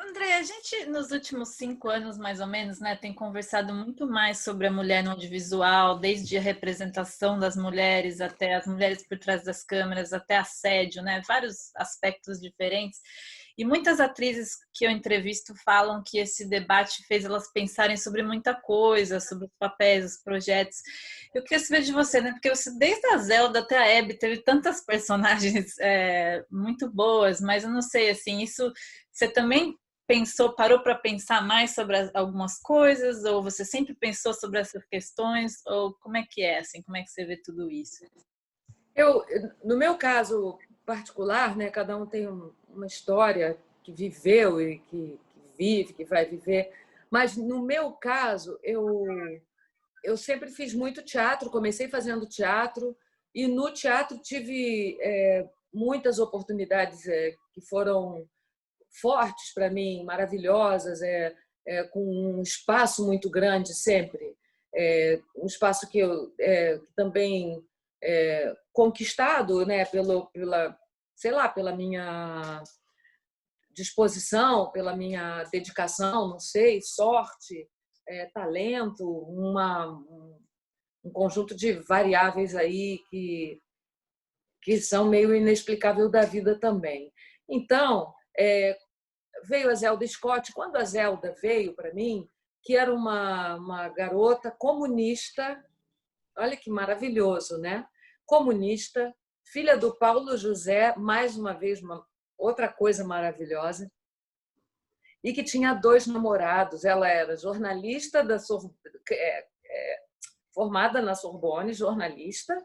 André, a gente nos últimos 5 anos, mais ou menos, né, tem conversado muito mais sobre a mulher no audiovisual, desde a representação das mulheres até as mulheres por trás das câmeras, até assédio, né, vários aspectos diferentes. E muitas atrizes que eu entrevisto falam que esse debate fez elas pensarem sobre muita coisa, sobre os papéis, os projetos. Eu queria saber de você, né, porque você, desde a Zelda até a Abby, teve tantas personagens muito boas, mas eu não sei, assim, isso você também pensou, parou para pensar mais sobre algumas coisas, ou você sempre pensou sobre essas questões, ou como é que é, assim, como é que você vê tudo isso? Eu, no meu caso particular, né, cada um tem uma história que viveu e que vive, que vai viver, mas no meu caso, eu sempre fiz muito teatro, comecei fazendo teatro e no teatro tive muitas oportunidades que foram fortes para mim, maravilhosas, com um espaço muito grande sempre, um espaço que eu que também conquistado, né, pela, sei lá, pela minha disposição, pela minha dedicação, não sei, sorte, talento, um conjunto de variáveis aí que são meio inexplicável da vida também. Então, veio a Zelda Scott. Quando a Zelda veio para mim, que era uma garota comunista, olha que maravilhoso, né? Comunista, filha do Paulo José, mais uma vez, outra coisa maravilhosa, e que tinha dois namorados. Ela era jornalista formada na Sorbonne, jornalista,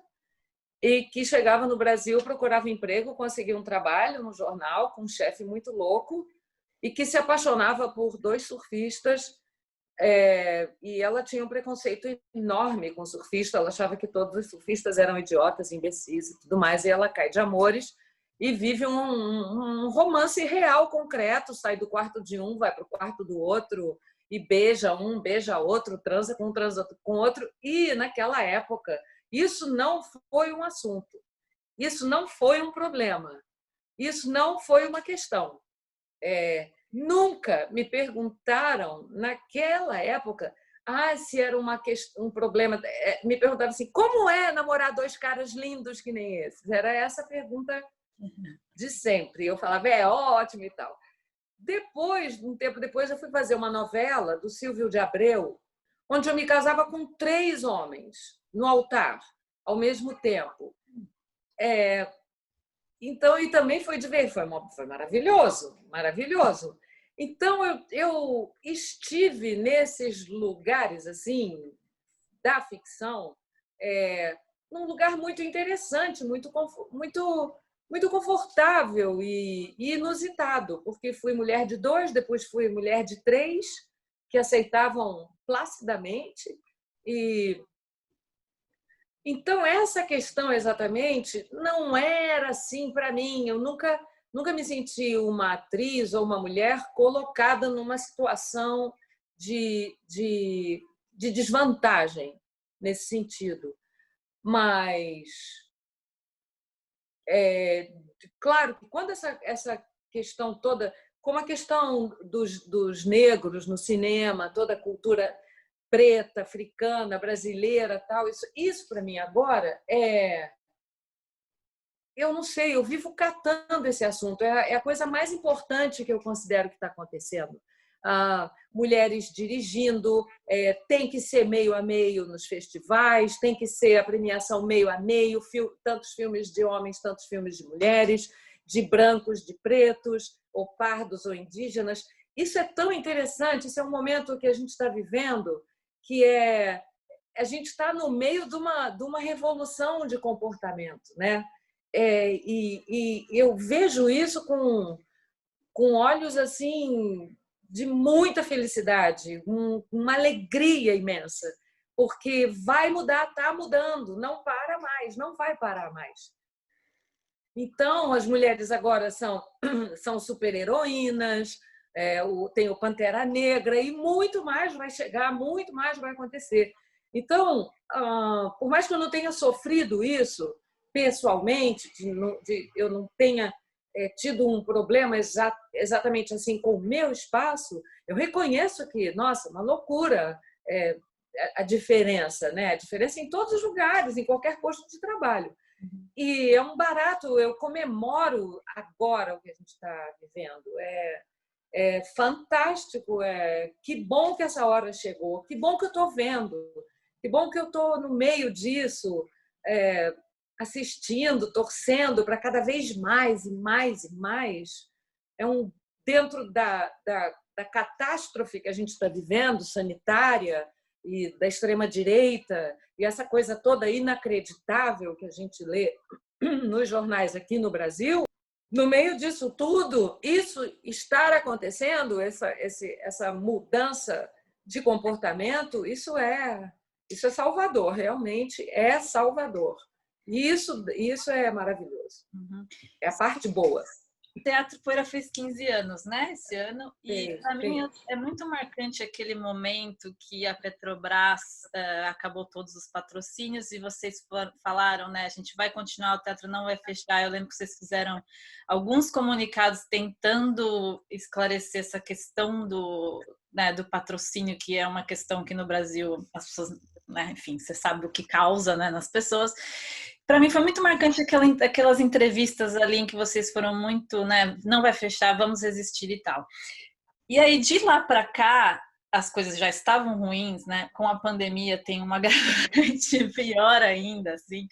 e que chegava no Brasil, procurava emprego, conseguia um trabalho no jornal com um chefe muito louco e que se apaixonava por dois surfistas. E ela tinha um preconceito enorme com surfista, ela achava que todos os surfistas eram idiotas, imbecis e tudo mais, e ela cai de amores e vive um romance real, concreto, sai do quarto de um, vai para o quarto do outro e beija um, beija outro, transa com outro. E naquela época isso não foi um assunto, isso não foi um problema, isso não foi uma questão. Nunca me perguntaram naquela época se era um problema. Me perguntavam assim, como é namorar dois caras lindos que nem esses? Era essa a pergunta de sempre. Eu falava, é ótimo e tal. Depois, um tempo depois, eu fui fazer uma novela do Silvio de Abreu, onde eu me casava com 3 homens no altar, ao mesmo tempo. Então, e também foi maravilhoso, maravilhoso. Então, eu estive nesses lugares assim da ficção, num lugar muito interessante, muito confortável e inusitado, porque fui mulher de 2, depois fui mulher de 3, que aceitavam placidamente. E então, essa questão exatamente não era assim para mim. Eu nunca me senti uma atriz ou uma mulher colocada numa situação de desvantagem nesse sentido. Mas, claro que quando essa questão toda, como a questão dos negros no cinema, toda a cultura preta, africana, brasileira, tal, isso para mim agora eu não sei, eu vivo catando esse assunto, é a coisa mais importante que eu considero que está acontecendo. Mulheres dirigindo, tem que ser meio a meio nos festivais, tem que ser a premiação meio a meio, tantos filmes de homens, tantos filmes de mulheres, de brancos, de pretos, ou pardos ou indígenas. Isso é tão interessante, isso é um momento que a gente está vivendo, que a gente está no meio de uma revolução de comportamento, né? E eu vejo isso com olhos assim de muita felicidade, uma alegria imensa, porque vai mudar, está mudando, não para mais, não vai parar mais. Então, as mulheres agora são super-heroínas, tem o Pantera Negra, e muito mais vai chegar, muito mais vai acontecer. Então, por mais que eu não tenha sofrido isso pessoalmente, eu não tenha tido um problema exatamente assim com o meu espaço, eu reconheço que, nossa, uma loucura a diferença, né? A diferença em todos os lugares, em qualquer posto de trabalho. E é um barato, eu comemoro agora o que a gente está vivendo. É fantástico, que bom que essa hora chegou, que bom que eu estou vendo, que bom que eu estou no meio disso, assistindo, torcendo para cada vez mais e mais e mais. Dentro da catástrofe que a gente está vivendo, sanitária, e da extrema-direita, e essa coisa toda inacreditável que a gente lê nos jornais aqui no Brasil, no meio disso tudo, isso estar acontecendo, essa mudança de comportamento, isso é salvador, realmente é salvador. E isso é maravilhoso. É a parte boa. O Teatro Poeira fez 15 anos, né, esse ano, e para mim é muito marcante aquele momento que a Petrobras acabou todos os patrocínios e vocês falaram, né, a gente vai continuar, o teatro não vai fechar. Eu lembro que vocês fizeram alguns comunicados tentando esclarecer essa questão do patrocínio, que é uma questão que no Brasil as pessoas, né, enfim, você sabe o que causa, né, nas pessoas. Para mim foi muito marcante aquelas entrevistas ali em que vocês foram muito, né, não vai fechar, vamos resistir e tal. E aí de lá para cá as coisas já estavam ruins, né? Com a pandemia tem uma agravante pior ainda, assim.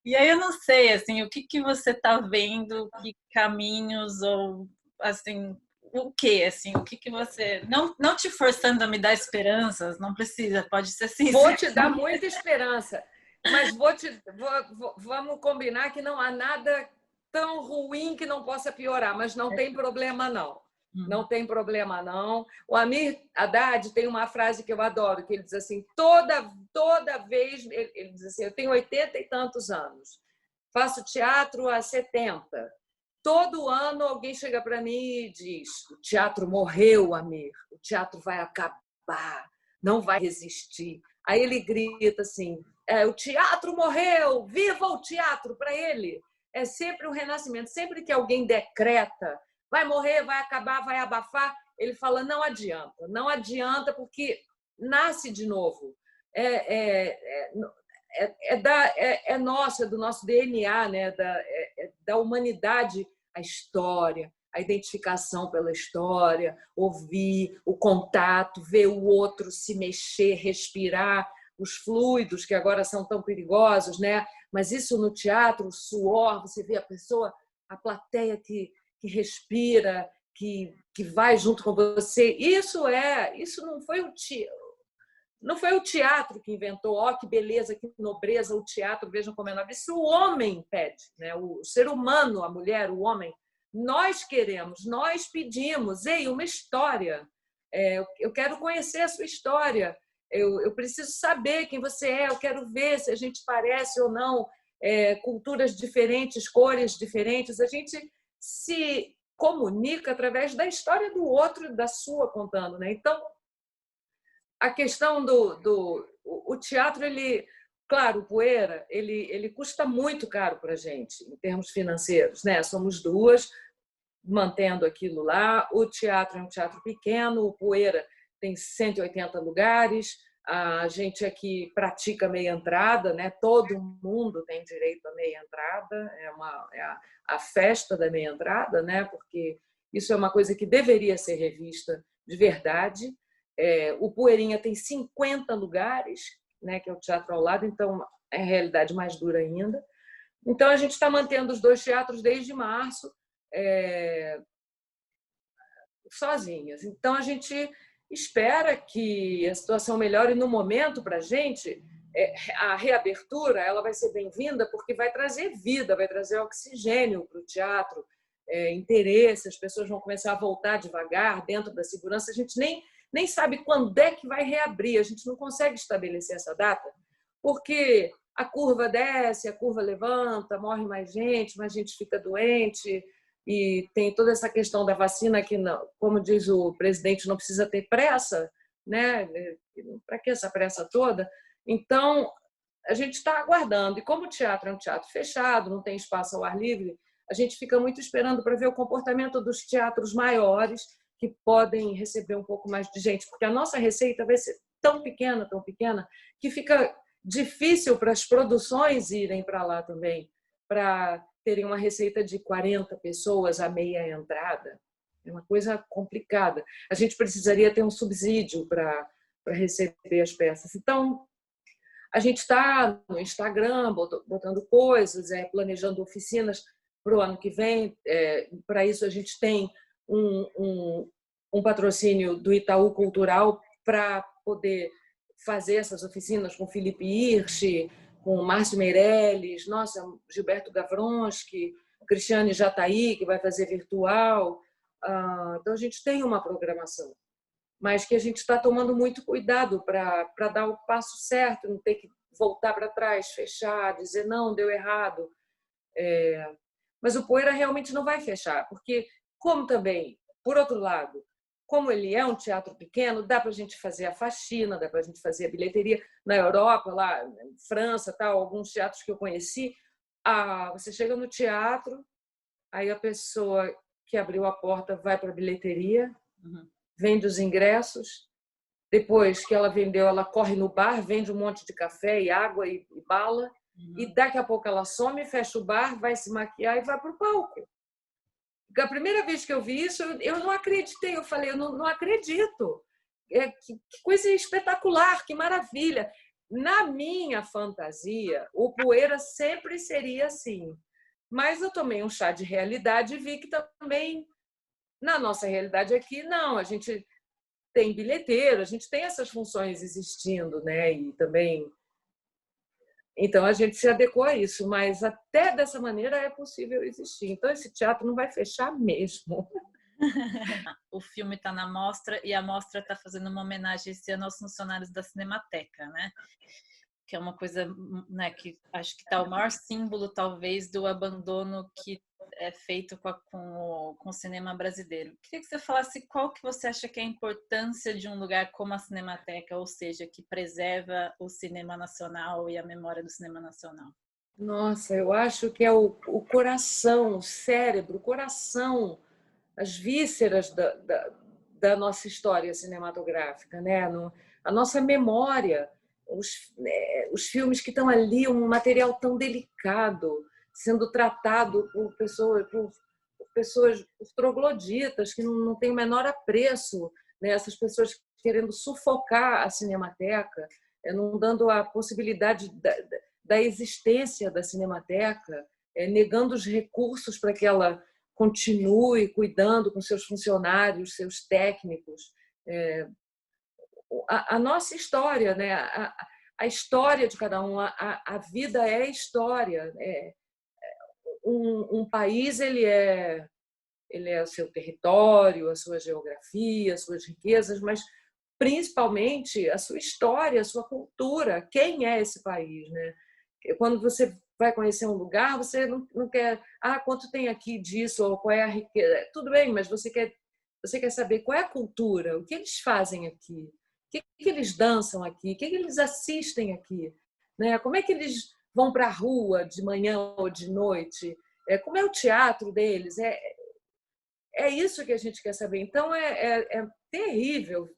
E aí eu não sei, assim, o que você está vendo, que caminhos ou assim, o que, assim, o que você não te forçando a me dar esperanças, não precisa, pode ser sincero. Vou te dar muita esperança. Mas vamos combinar que não há nada tão ruim que não possa piorar, mas não tem problema, não. Não tem problema, não. O Amir Haddad tem uma frase que eu adoro, que ele diz assim, toda vez, ele diz assim, eu tenho 80 e tantos anos, faço teatro há 70. Todo ano alguém chega para mim e diz, o teatro morreu, Amir, o teatro vai acabar, não vai resistir. Aí ele grita assim, o teatro morreu, viva o teatro para ele. É sempre um renascimento. Sempre que alguém decreta, vai morrer, vai acabar, vai abafar, ele fala, não adianta porque nasce de novo. É nosso, é do nosso DNA, né? Da humanidade, a história, a identificação pela história, ouvir, o contato, ver o outro se mexer, respirar, os fluidos que agora são tão perigosos, né? Mas isso no teatro, o suor, você vê a pessoa, a plateia que respira, que vai junto com você. Isso não foi o teatro que inventou, que beleza, que nobreza, o teatro, vejam como é nobre. Isso o homem pede, né? O ser humano, a mulher, o homem. Nós queremos, nós pedimos, uma história. Eu quero conhecer a sua história, eu preciso saber quem você é, eu quero ver se a gente parece ou não, culturas diferentes, cores diferentes. A gente se comunica através da história do outro e da sua contando, né? Então, a questão o teatro, claro, o Poeira, ele custa muito caro para a gente, em termos financeiros, né? Somos duas mantendo aquilo lá. O teatro é um teatro pequeno, o Poeira tem 180 lugares, a gente aqui pratica meia entrada, né? Todo mundo tem direito a meia entrada, a festa da meia entrada, né? Porque isso é uma coisa que deveria ser revista de verdade. O Poeirinha tem 50 lugares, né? Que é o teatro ao lado, então é a realidade mais dura ainda. Então a gente está mantendo os dois teatros desde março, sozinhas. Então a gente espera que a situação melhore. No momento, para a gente, a reabertura ela vai ser bem-vinda porque vai trazer vida, vai trazer oxigênio para o teatro, interesse, as pessoas vão começar a voltar devagar dentro da segurança. A gente nem sabe quando é que vai reabrir, a gente não consegue estabelecer essa data, porque a curva desce, a curva levanta, morre mais gente fica doente, e tem toda essa questão da vacina que, como diz o presidente, não precisa ter pressa, né? Para que essa pressa toda? Então, a gente está aguardando. E como o teatro é um teatro fechado, não tem espaço ao ar livre, a gente fica muito esperando para ver o comportamento dos teatros maiores, que podem receber um pouco mais de gente, porque a nossa receita vai ser tão pequena, que fica difícil para as produções irem para lá também, para terem uma receita de 40 pessoas a meia entrada. É uma coisa complicada. A gente precisaria ter um subsídio para receber as peças. Então, a gente está no Instagram botando coisas, planejando oficinas para o ano que vem. Para isso, a gente tem um patrocínio do Itaú Cultural para poder fazer essas oficinas com Felipe Hirsch, com Márcio Meirelles, nossa, Gilberto Gavronski, Cristiane Jataí, que vai fazer virtual. Então, a gente tem uma programação, mas que a gente está tomando muito cuidado para dar o passo certo, não ter que voltar para trás, fechar, dizer não, deu errado. Mas o Poeira realmente não vai fechar, porque, como também, por outro lado, como ele é um teatro pequeno, dá para a gente fazer a faxina, dá para a gente fazer a bilheteria. Na Europa, lá em França, tal, alguns teatros que eu conheci, você chega no teatro, aí a pessoa que abriu a porta vai para a bilheteria, vende os ingressos, depois que ela vendeu, ela corre no bar, vende um monte de café e água e bala, e daqui a pouco ela some, fecha o bar, vai se maquiar e vai para o palco. A primeira vez que eu vi isso, eu não acreditei. Eu falei, eu não acredito. Que coisa espetacular, que maravilha. Na minha fantasia, o Poeira sempre seria assim. Mas eu tomei um chá de realidade e vi que também, na nossa realidade aqui, não. A gente tem bilheteiro, a gente tem essas funções existindo, né? E também... Então, a gente se adequou a isso, mas até dessa maneira é possível existir. Então, esse teatro não vai fechar mesmo. O filme está na mostra e a mostra está fazendo uma homenagem esse ano aos funcionários da Cinemateca, né? Que é uma coisa, né, que acho que está o maior símbolo, talvez, do abandono que é feito com o cinema brasileiro. Queria que você falasse qual que você acha que é a importância de um lugar como a Cinemateca, ou seja, que preserva o cinema nacional e a memória do cinema nacional. Nossa, eu acho que é o coração, o cérebro, o coração, as vísceras da nossa história cinematográfica, né? A nossa memória, os filmes que estão ali, um material tão delicado, sendo tratado por pessoas, por trogloditas, que não têm o menor apreço, né? Essas pessoas querendo sufocar a Cinemateca, não dando a possibilidade da existência da Cinemateca, negando os recursos para que ela continue cuidando com seus funcionários, seus técnicos. A nossa história, né? A história de cada um, a vida é história. Um país ele é o seu território, a sua geografia, as suas riquezas, mas principalmente a sua história, a sua cultura. Quem é esse país, né? Quando você vai conhecer um lugar, você não quer, quanto tem aqui disso, ou qual é a riqueza. Tudo bem, mas você quer saber qual é a cultura, o que eles fazem aqui, o que eles dançam aqui, o que eles assistem aqui, né? Como é que eles vão para a rua de manhã ou de noite, como é o teatro deles. É isso que a gente quer saber. Então, é terrível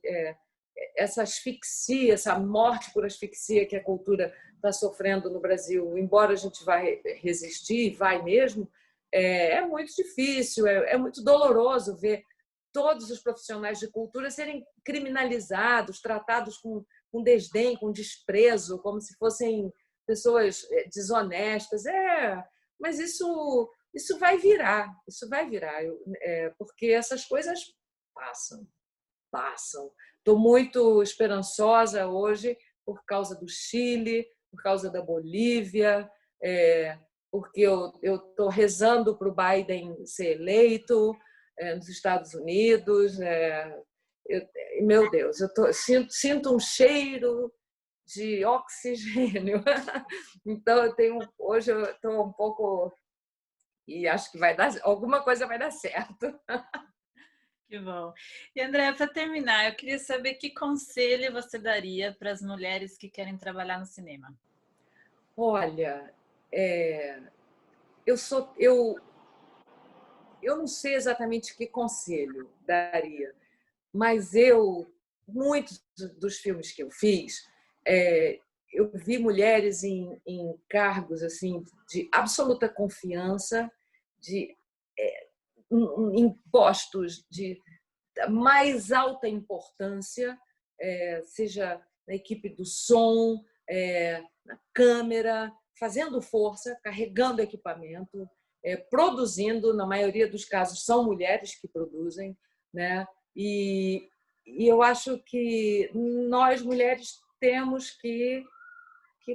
essa asfixia, essa morte por asfixia que a cultura está sofrendo no Brasil. Embora a gente vai resistir, vai mesmo, é muito difícil, é muito doloroso ver todos os profissionais de cultura serem criminalizados, tratados com desdém, com desprezo, como se fossem pessoas desonestas. Mas isso vai virar, porque essas coisas passam. Estou muito esperançosa hoje por causa do Chile, por causa da Bolívia, porque eu estou rezando para o Biden ser eleito nos Estados Unidos. Meu Deus, sinto um cheiro de oxigênio. Então, hoje eu estou um pouco... E acho que alguma coisa vai dar certo. Que bom. E, Andréa, para terminar, eu queria saber que conselho você daria para as mulheres que querem trabalhar no cinema? Olha, eu não sei exatamente que conselho daria, mas muitos dos filmes que eu fiz, eu vi mulheres em cargos assim de absoluta confiança, de em postos de mais alta importância, seja na equipe do som, na câmera, fazendo força, carregando equipamento, produzindo, na maioria dos casos são mulheres que produzem, né? E eu acho que nós mulheres temos que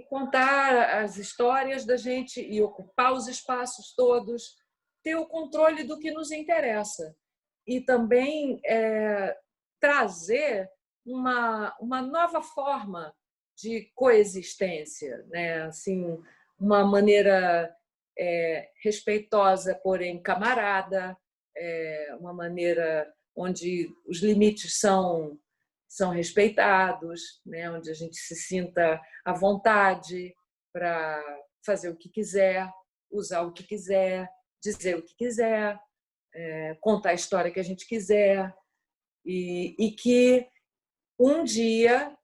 contar as histórias da gente e ocupar os espaços todos, ter o controle do que nos interessa e também trazer uma nova forma de coexistência, né? Assim, uma maneira respeitosa, porém camarada, uma maneira onde os limites são respeitados, né? Onde a gente se sinta à vontade para fazer o que quiser, usar o que quiser, dizer o que quiser, contar a história que a gente quiser, e que um dia,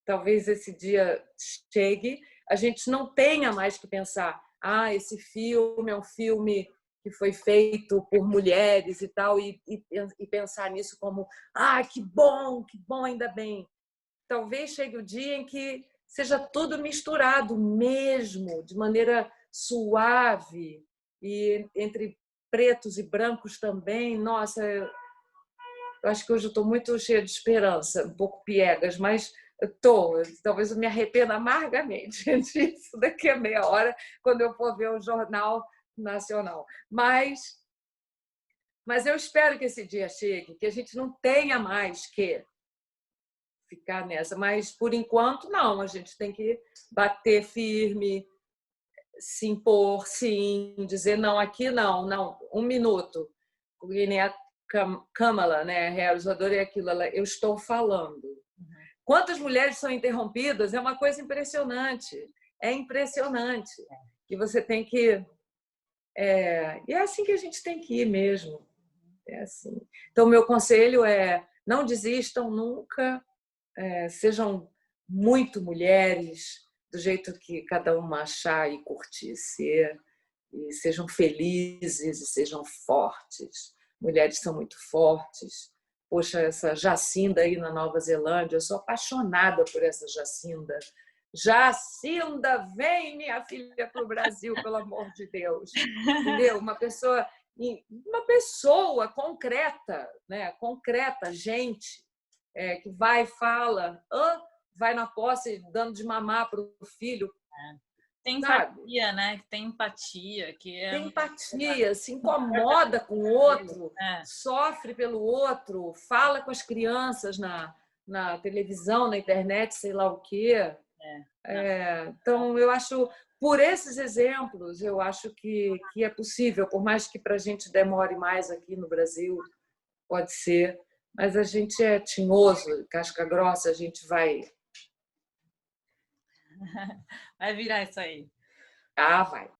talvez esse dia chegue, a gente não tenha mais que pensar: esse filme é um filme que foi feito por mulheres e tal, e pensar nisso como que bom, ainda bem. Talvez chegue o dia em que seja tudo misturado mesmo, de maneira suave, e entre pretos e brancos também. Nossa, eu acho que hoje eu estou muito cheia de esperança, um pouco piegas, mas talvez eu me arrependa amargamente disso daqui a meia hora, quando eu for ver o Jornal Nacional. Mas eu espero que esse dia chegue, que a gente não tenha mais que ficar nessa. Mas, por enquanto, não. A gente tem que bater firme, se impor, sim, dizer não, aqui não, não, um minuto. E nem a Kamala, né, Harris, eu adorei aquilo, eu estou falando. Quantas mulheres são interrompidas? É uma coisa impressionante. É impressionante. Que você tem que... E é assim que a gente tem que ir mesmo. É assim. Então, meu conselho é: não desistam nunca, sejam muito mulheres, do jeito que cada uma achar e curtir ser, e sejam felizes e sejam fortes. Mulheres são muito fortes. Poxa, essa Jacinda aí na Nova Zelândia, eu sou apaixonada por essa Jacinda. Jacinda, vem, minha filha, para o Brasil, pelo amor de Deus. Entendeu? Uma pessoa concreta, né? Concreta, gente, que vai e fala, vai na posse dando de mamar para o filho. Tem empatia, né? Tem empatia. Tem empatia, se incomoda com o outro, sofre pelo outro, fala com as crianças na televisão, na internet, sei lá o quê. Então, eu acho, por esses exemplos, eu acho que é possível, por mais que para a gente demore mais aqui no Brasil, pode ser, mas a gente é tinhoso, casca grossa, a gente vai... Vai virar isso aí. Vai.